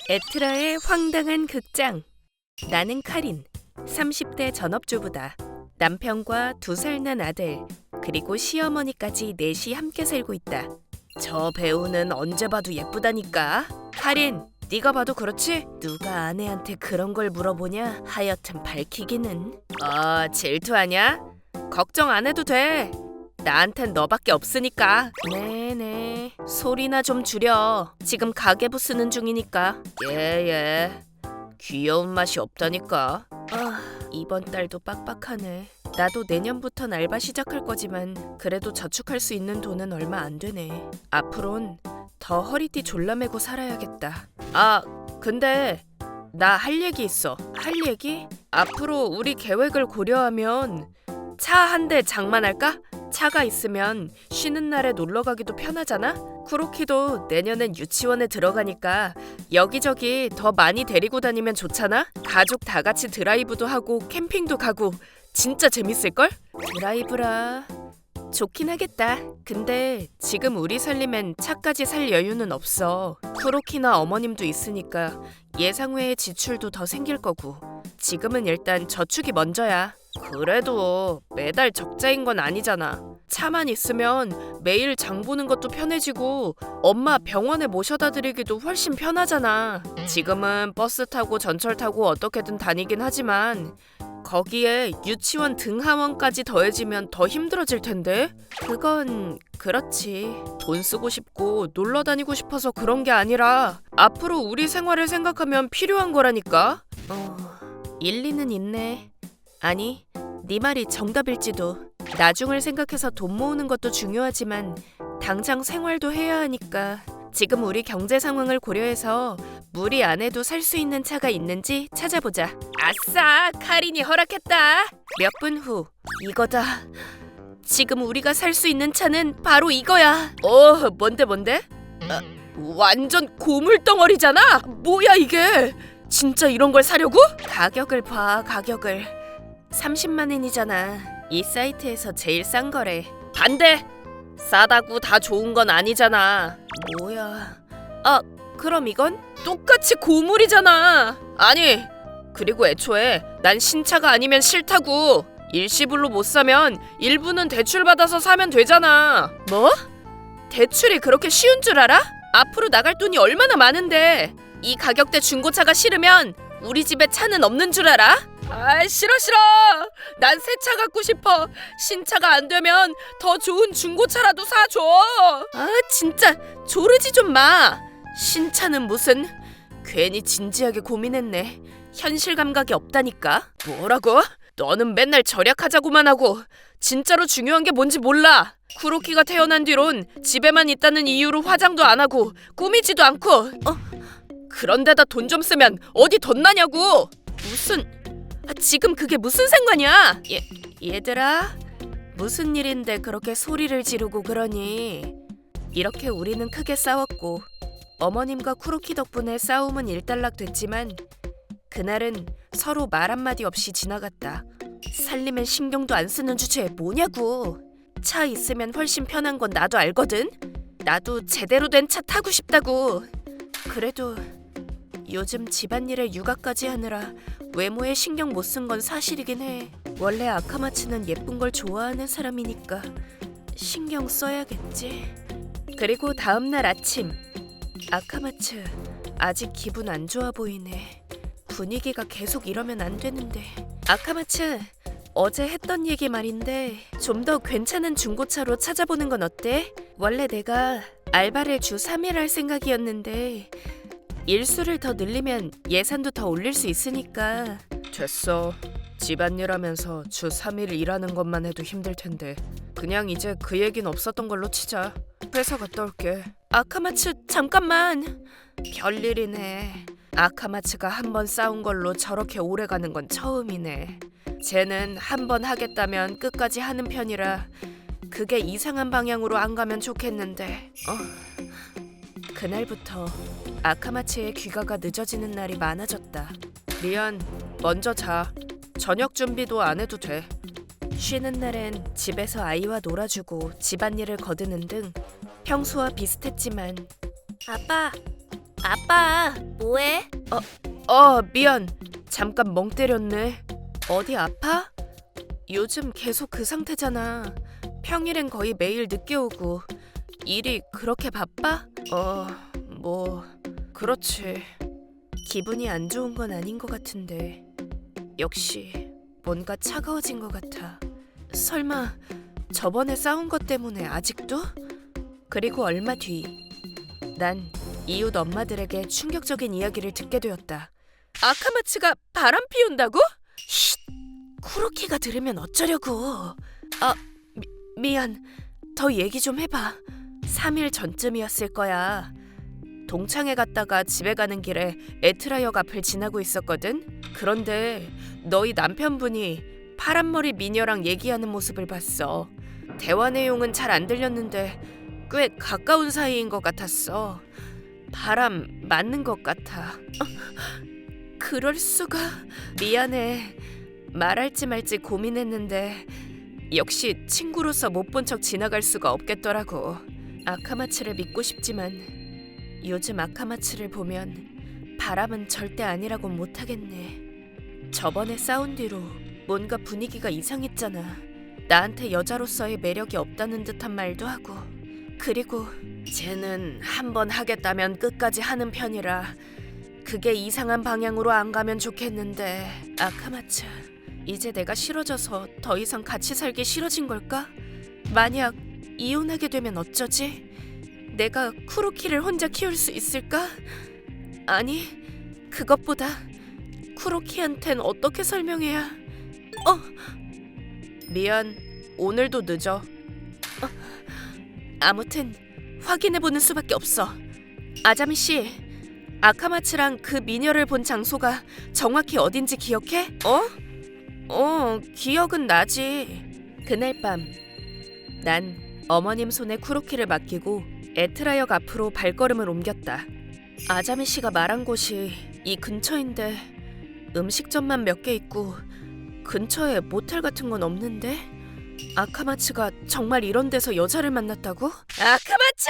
에트라의 황당한 극장. 나는 카린, 30대 전업주부다. 남편과 2살 난 아들, 그리고 시어머니까지 넷이 함께 살고 있다. 저 배우는 언제 봐도 예쁘다니까. 카린, 네가 봐도 그렇지? 누가 아내한테 그런 걸 물어보냐? 하여튼 밝히기는. 질투하냐? 걱정 안 해도 돼. 나한텐 너밖에 없으니까. 네네. 소리나 좀 줄여. 지금 가계부 쓰는 중이니까. 예. 귀여운 맛이 없다니까. 이번 달도 빡빡하네. 나도 내년부턴 알바 시작할 거지만 그래도 저축할 수 있는 돈은 얼마 안 되네. 앞으론 더 허리띠 졸라매고 살아야겠다. 근데 나 할 얘기 있어. 할 얘기? 앞으로 우리 계획을 고려하면 차 한 대 장만할까? 차가 있으면 쉬는 날에 놀러 가기도 편하잖아? 쿠로키도 내년엔 유치원에 들어가니까 여기저기 더 많이 데리고 다니면 좋잖아? 가족 다 같이 드라이브도 하고 캠핑도 가고 진짜 재밌을걸? 드라이브라... 좋긴 하겠다. 근데 지금 우리 살림엔 차까지 살 여유는 없어. 쿠로키나 어머님도 있으니까 예상 외의 지출도 더 생길 거고. 지금은 일단 저축이 먼저야. 그래도 매달 적자인 건 아니잖아. 차만 있으면 매일 장 보는 것도 편해지고 엄마 병원에 모셔다 드리기도 훨씬 편하잖아. 지금은 버스 타고 전철 타고 어떻게든 다니긴 하지만 거기에 유치원 등하원까지 더해지면 더 힘들어질 텐데? 그건 그렇지. 돈 쓰고 싶고 놀러 다니고 싶어서 그런 게 아니라 앞으로 우리 생활을 생각하면 필요한 거라니까? 일리는 있네. 아니, 네 말이 정답일지도. 나중을 생각해서 돈 모으는 것도 중요하지만 당장 생활도 해야 하니까 지금 우리 경제 상황을 고려해서 무리 안 해도 살 수 있는 차가 있는지 찾아보자. 아싸! 카린이 허락했다. 몇 분 후. 이거다. 지금 우리가 살 수 있는 차는 바로 이거야. 뭔데? 완전 고물덩어리잖아. 뭐야 이게? 진짜 이런 걸 사려고? 가격을 봐, 가격을. 30만 원이잖아. 이 사이트에서 제일 싼 거래. 반대! 싸다고 다 좋은 건 아니잖아. 뭐야? 그럼 이건? 똑같이 고물이잖아. 아니, 그리고 애초에 난 신차가 아니면 싫다고. 일시불로 못 사면 일부는 대출 받아서 사면 되잖아. 뭐? 대출이 그렇게 쉬운 줄 알아? 앞으로 나갈 돈이 얼마나 많은데. 이 가격대 중고차가 싫으면 우리 집에 차는 없는 줄 알아? 싫어. 난 새 차 갖고 싶어. 신차가 안 되면 더 좋은 중고차라도 사줘. 진짜 조르지 좀 마. 신차는 무슨. 괜히 진지하게 고민했네. 현실 감각이 없다니까. 뭐라고? 너는 맨날 절약하자고만 하고 진짜로 중요한 게 뭔지 몰라. 쿠로키가 태어난 뒤론 집에만 있다는 이유로 화장도 안 하고 꾸미지도 않고. 그런데다 돈 좀 쓰면 어디 덧나냐고. 무슨... 지금 그게 무슨 상관이야? 얘들아, 무슨 일인데 그렇게 소리를 지르고 그러니? 이렇게 우리는 크게 싸웠고 어머님과 쿠로키 덕분에 싸움은 일단락 됐지만 그날은 서로 말 한마디 없이 지나갔다. 살림엔 신경도 안 쓰는 주제에 뭐냐고. 차 있으면 훨씬 편한 건 나도 알거든. 나도 제대로 된 차 타고 싶다고. 그래도 요즘 집안일에 육아까지 하느라 외모에 신경 못 쓴 건 사실이긴 해. 원래 아카마츠는 예쁜 걸 좋아하는 사람이니까 신경 써야겠지. 그리고 다음날 아침. 아카마츠 아직 기분 안 좋아 보이네. 분위기가 계속 이러면 안 되는데. 아카마츠, 어제 했던 얘기 말인데 좀 더 괜찮은 중고차로 찾아보는 건 어때? 원래 내가 알바를 주 3일 할 생각이었는데 일수를 더 늘리면 예산도 더 올릴 수 있으니까. 됐어. 집안일 하면서 주 3일 일하는 것만 해도 힘들 텐데 그냥 이제 그 얘긴 없었던 걸로 치자. 회사 갔다 올게. 아카마츠, 잠깐만. 별일이네. 아카마츠가 한 번 싸운 걸로 저렇게 오래 가는 건 처음이네. 쟤는 한 번 하겠다면 끝까지 하는 편이라 그게 이상한 방향으로 안 가면 좋겠는데. 그날부터 아카마츠의 귀가가 늦어지는 날이 많아졌다. 미안, 먼저 자. 저녁 준비도 안 해도 돼. 쉬는 날엔 집에서 아이와 놀아주고 집안일을 거드는 등 평소와 비슷했지만. 아빠, 아빠, 뭐해? 미안. 잠깐 멍 때렸네. 어디 아파? 요즘 계속 그 상태잖아. 평일엔 거의 매일 늦게 오고. 일이 그렇게 바빠? 그렇지. 기분이 안 좋은 건 아닌 것 같은데. 역시 뭔가 차가워진 것 같아. 설마 저번에 싸운 것 때문에 아직도? 그리고 얼마 뒤, 난 이웃 엄마들에게 충격적인 이야기를 듣게 되었다. 아카마츠가 바람 피운다고? 쉿! 쿠로키가 들으면 어쩌려고. 미안. 더 얘기 좀 해봐. 3일 전쯤이었을 거야. 동창회 갔다가 집에 가는 길에 에트라역 앞을 지나고 있었거든. 그런데 너희 남편분이 파란머리 미녀랑 얘기하는 모습을 봤어. 대화 내용은 잘 안 들렸는데 꽤 가까운 사이인 것 같았어. 바람 맞는 것 같아. 그럴 수가. 미안해. 말할지 말지 고민했는데 역시 친구로서 못 본 척 지나갈 수가 없겠더라고. 아카마츠를 믿고 싶지만 요즘 아카마츠를 보면 바람은 절대 아니라고 못하겠네. 저번에 싸운 뒤로 뭔가 분위기가 이상했잖아. 나한테 여자로서의 매력이 없다는 듯한 말도 하고. 그리고 쟤는 한번 하겠다면 끝까지 하는 편이라 그게 이상한 방향으로 안 가면 좋겠는데. 아카마츠, 이제 내가 싫어져서 더 이상 같이 살기 싫어진 걸까? 만약 이혼하게 되면 어쩌지? 내가 쿠로키를 혼자 키울 수 있을까? 아니, 그것보다 쿠로키한텐 어떻게 설명해야... 미안, 오늘도 늦어. 아무튼 확인해보는 수밖에 없어. 아자미 씨, 아카마츠랑 그 미녀를 본 장소가 정확히 어딘지 기억해? 기억은 나지. 그날 밤, 난 어머님 손에 쿠로키를 맡기고 에트라역 앞으로 발걸음을 옮겼다. 아자미 씨가 말한 곳이 이 근처인데 음식점만 몇 개 있고 근처에 모텔 같은 건 없는데? 아카마츠가 정말 이런 데서 여자를 만났다고? 아카마츠!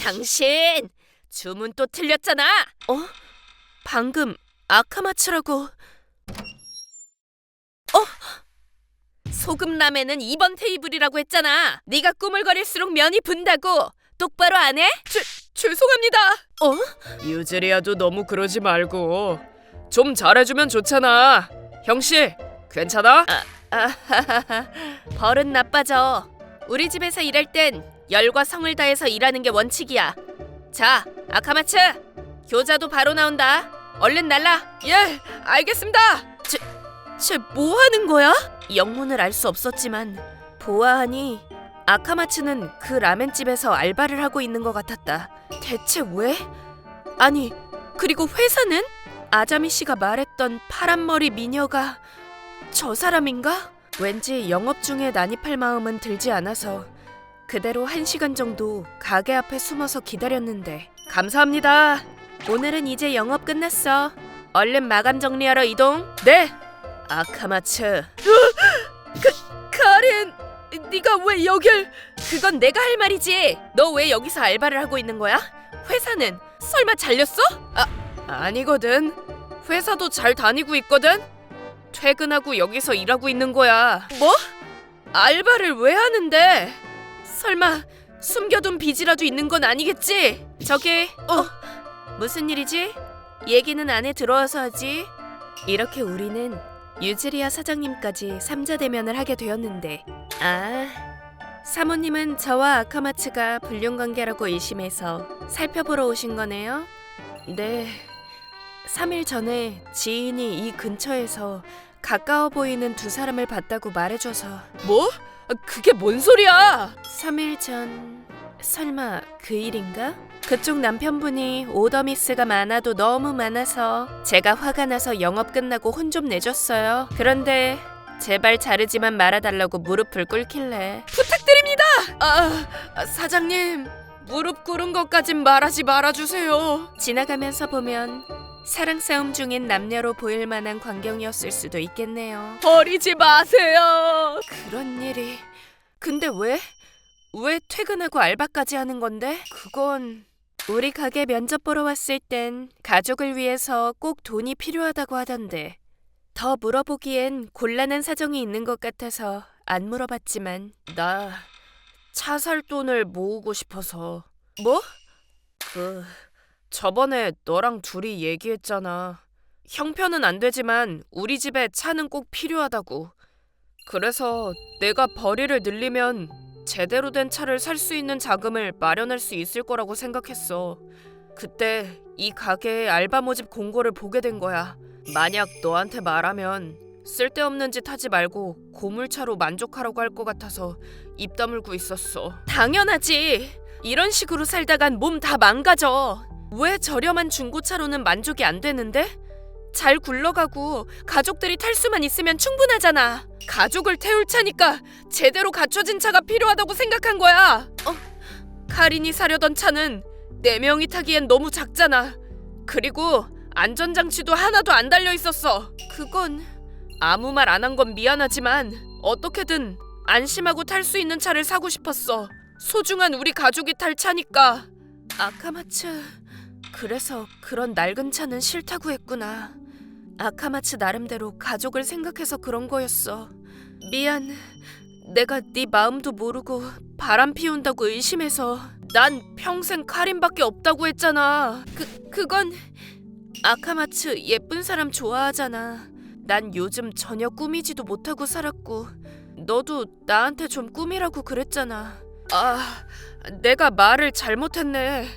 당신 주문 또 틀렸잖아. 방금 아카마츠라고. 소금라면은 2번 테이블이라고 했잖아. 네가 꾸물거릴수록 면이 분다고. 똑바로 안 해? 죄송합니다. 유즈리아도 너무 그러지 말고 좀 잘해주면 좋잖아. 형씨, 괜찮아? 버릇 나빠져. 우리 집에서 일할 땐 열과 성을 다해서 일하는 게 원칙이야. 자, 아카마츠, 교자도 바로 나온다. 얼른 날라. 예, 알겠습니다. 쟤 뭐 하는 거야? 영문을 알 수 없었지만 보아하니 아카마츠는 그 라멘집에서 알바를 하고 있는 것 같았다. 대체 왜? 아니, 그리고 회사는? 아자미 씨가 말했던 파란머리 미녀가 저 사람인가? 왠지 영업 중에 난입할 마음은 들지 않아서 그대로 1시간 정도 가게 앞에 숨어서 기다렸는데. 감사합니다. 오늘은 이제 영업 끝났어. 얼른 마감 정리하러 이동. 네. 아카마츠. 카린, 네가 왜 여길? 그건 내가 할 말이지. 너 왜 여기서 알바를 하고 있는 거야? 회사는 설마 잘렸어? 아니거든. 회사도 잘 다니고 있거든. 퇴근하고 여기서 일하고 있는 거야. 뭐? 알바를 왜 하는데? 설마 숨겨둔 빚이라도 있는 건 아니겠지? 저기, 무슨 일이지? 얘기는 안에 들어와서 하지. 이렇게 우리는 유즈리아 사장님까지 3자 대면을 하게 되었는데, 사모님은 저와 아카마츠가 불륜관계라고 의심해서 살펴보러 오신 거네요? 네. 3일 전에 지인이 이 근처에서 가까워 보이는 두 사람을 봤다고 말해줘서. 뭐? 그게 뭔 소리야? 3일 전... 설마 그 일인가? 그쪽 남편분이 오더미스가 많아도 너무 많아서 제가 화가 나서 영업 끝나고 혼 좀 내줬어요. 그런데 제발 자르지만 말아달라고 무릎을 꿇길래. 부탁드립니다. 사장님, 무릎 꿇은 것까진 말하지 말아주세요. 지나가면서 보면 사랑 싸움 중인 남녀로 보일 만한 광경이었을 수도 있겠네요. 버리지 마세요. 그런 일이... 근데 왜 퇴근하고 알바까지 하는 건데? 그건 우리 가게 면접 보러 왔을 땐 가족을 위해서 꼭 돈이 필요하다고 하던데 더 물어보기엔 곤란한 사정이 있는 것 같아서 안 물어봤지만 나 차 살 돈을 모으고 싶어서. 뭐? 저번에 너랑 둘이 얘기했잖아. 형편은 안 되지만 우리 집에 차는 꼭 필요하다고. 그래서 내가 벌이를 늘리면 제대로 된 차를 살 수 있는 자금을 마련할 수 있을 거라고 생각했어. 그때 이 가게의 알바 모집 공고를 보게 된 거야. 만약 너한테 말하면 쓸데없는 짓 하지 말고 고물차로 만족하라고 할 것 같아서 입 다물고 있었어. 당연하지. 이런 식으로 살다간 몸 다 망가져. 왜 저렴한 중고차로는 만족이 안 되는데? 잘 굴러가고 가족들이 탈 수만 있으면 충분하잖아. 가족을 태울 차니까 제대로 갖춰진 차가 필요하다고 생각한 거야. 카린이 사려던 차는 4명이 타기엔 너무 작잖아. 그리고 안전장치도 하나도 안 달려 있었어. 그건 아무 말 안 한 건 미안하지만 어떻게든 안심하고 탈 수 있는 차를 사고 싶었어. 소중한 우리 가족이 탈 차니까. 아카마츠. 그래서 그런 낡은 차는 싫다고 했구나. 아카마츠 나름대로 가족을 생각해서 그런 거였어. 미안. 내가 네 마음도 모르고 바람 피운다고 의심해서. 난 평생 카린밖에 없다고 했잖아. 그건 아카마츠 예쁜 사람 좋아하잖아. 난 요즘 전혀 꾸미지도 못하고 살았고 너도 나한테 좀 꾸미라고 그랬잖아. 내가 말을 잘못했네.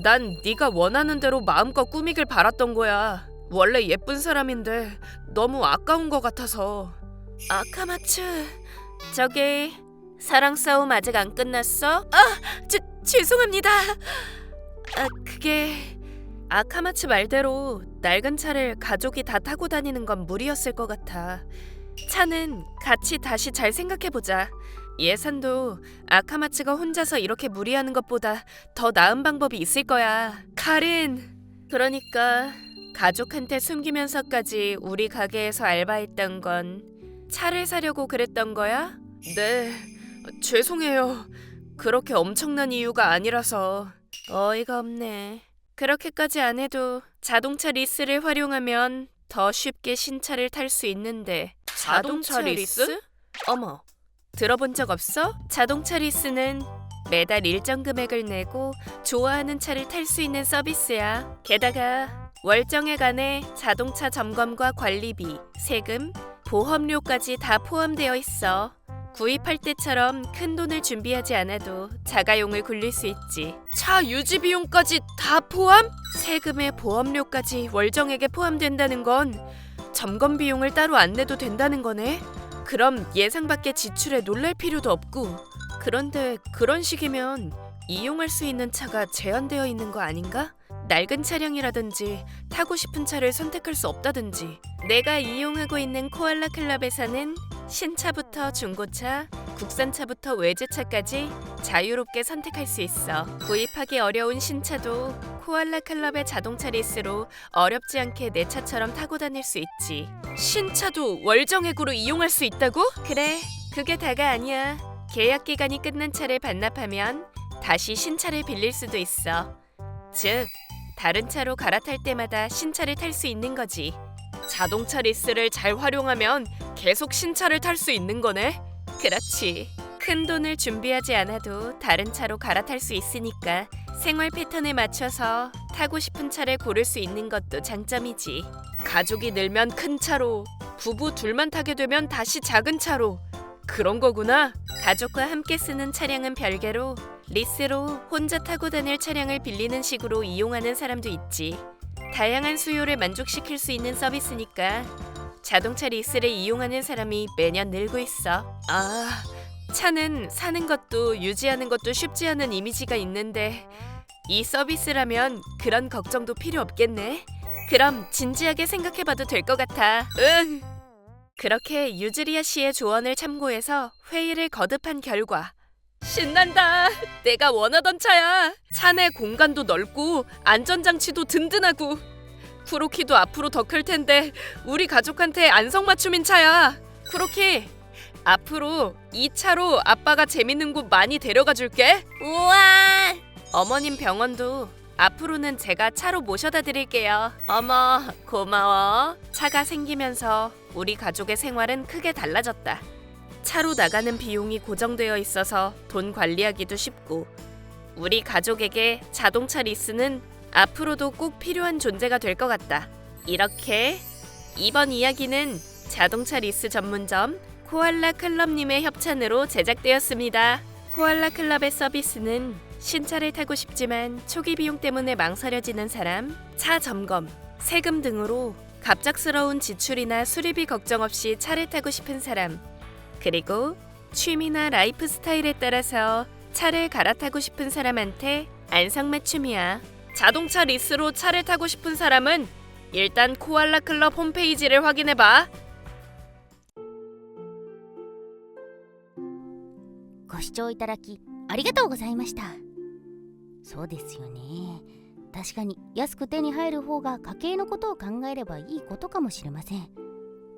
난 네가 원하는 대로 마음껏 꾸미길 바랐던 거야. 원래 예쁜 사람인데 너무 아까운 것 같아서. 아카마츠, 저기 사랑 싸움 아직 안 끝났어? 죄송합니다. 그게 아카마츠 말대로 낡은 차를 가족이 다 타고 다니는 건 무리였을 것 같아. 차는 같이 다시 잘 생각해보자. 예산도 아카마츠가 혼자서 이렇게 무리하는 것보다 더 나은 방법이 있을 거야. 카린! 그러니까 가족한테 숨기면서까지 우리 가게에서 알바했던 건 차를 사려고 그랬던 거야? 네, 죄송해요. 그렇게 엄청난 이유가 아니라서. 어이가 없네. 그렇게까지 안 해도 자동차 리스를 활용하면 더 쉽게 신차를 탈 수 있는데. 자동차 리스? 어머, 들어본 적 없어? 자동차 리스는 매달 일정 금액을 내고 좋아하는 차를 탈 수 있는 서비스야. 게다가 월정액 안에 자동차 점검과 관리비, 세금, 보험료까지 다 포함되어 있어. 구입할 때처럼 큰 돈을 준비하지 않아도 자가용을 굴릴 수 있지. 차 유지 비용까지 다 포함? 세금에 보험료까지 월정액에 포함된다는 건 점검 비용을 따로 안 내도 된다는 거네. 그럼 예상 밖의 지출에 놀랄 필요도 없고. 그런데 그런 식이면 이용할 수 있는 차가 제한되어 있는 거 아닌가? 낡은 차량이라든지 타고 싶은 차를 선택할 수 없다든지. 내가 이용하고 있는 코알라 클럽에서는 신차부터 중고차, 국산차부터 외제차까지 자유롭게 선택할 수 있어. 구입하기 어려운 신차도 코알라 클럽의 자동차 리스로 어렵지 않게 내 차처럼 타고 다닐 수 있지. 신차도 월정액으로 이용할 수 있다고? 그래, 그게 다가 아니야. 계약 기간이 끝난 차를 반납하면 다시 신차를 빌릴 수도 있어. 즉, 다른 차로 갈아탈 때마다 신차를 탈 수 있는 거지. 자동차 리스를 잘 활용하면 계속 신차를 탈 수 있는 거네? 그렇지. 큰 돈을 준비하지 않아도 다른 차로 갈아탈 수 있으니까 생활 패턴에 맞춰서 타고 싶은 차를 고를 수 있는 것도 장점이지. 가족이 늘면 큰 차로, 부부 둘만 타게 되면 다시 작은 차로. 그런 거구나. 가족과 함께 쓰는 차량은 별개로 리스로 혼자 타고 다닐 차량을 빌리는 식으로 이용하는 사람도 있지. 다양한 수요를 만족시킬 수 있는 서비스니까 자동차 리스를 이용하는 사람이 매년 늘고 있어. 차는 사는 것도 유지하는 것도 쉽지 않은 이미지가 있는데 이 서비스라면 그런 걱정도 필요 없겠네. 그럼 진지하게 생각해봐도 될 것 같아. 응. 그렇게 유즈리아 씨의 조언을 참고해서 회의를 거듭한 결과 신난다. 내가 원하던 차야. 차 내 공간도 넓고 안전장치도 든든하고 쿠로키도 앞으로 더 클 텐데 우리 가족한테 안성맞춤인 차야. 쿠로키, 앞으로 이 차로 아빠가 재밌는 곳 많이 데려가 줄게. 우와! 어머님 병원도 앞으로는 제가 차로 모셔다 드릴게요. 어머, 고마워. 차가 생기면서 우리 가족의 생활은 크게 달라졌다. 차로 나가는 비용이 고정되어 있어서 돈 관리하기도 쉽고, 우리 가족에게 자동차 리스는 앞으로도 꼭 필요한 존재가 될 것 같다. 이렇게 이번 이야기는 자동차 리스 전문점 코알라 클럽님의 협찬으로 제작되었습니다. 코알라 클럽의 서비스는 신차를 타고 싶지만 초기 비용 때문에 망설여지는 사람, 차 점검, 세금 등으로 갑작스러운 지출이나 수리비 걱정 없이 차를 타고 싶은 사람, 그리고 취미나 라이프 스타일에 따라서 차를 갈아타고 싶은 사람한테 안성맞춤이야. 자동차 리스로 차를 타고 싶은 사람은 일단 코알라 클럽 홈페이지를 확인해봐. ご視聴いただきありがとうございました。そうですよね。確かに安く手に入る方が家計のことを考えればいいことかもしれません。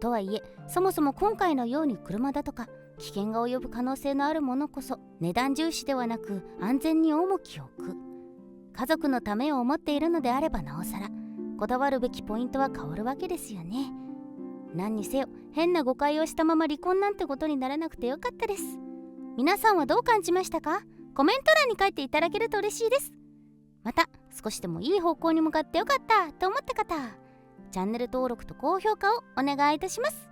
とはいえ、そもそも今回のように車だとか危険が及ぶ可能性のあるものこそ値段重視ではなく安全に重きを置く。家族のためを思っているのであればなおさらこだわるべきポイントは変わるわけですよね。何にせよ変な誤解をしたまま離婚なんてことにならなくてよかったです。皆さんはどう感じましたか？コメント欄に書いていただけると嬉しいです。また少しでもいい方向に向かってよかったと思った方、チャンネル登録と高評価をお願いいたします。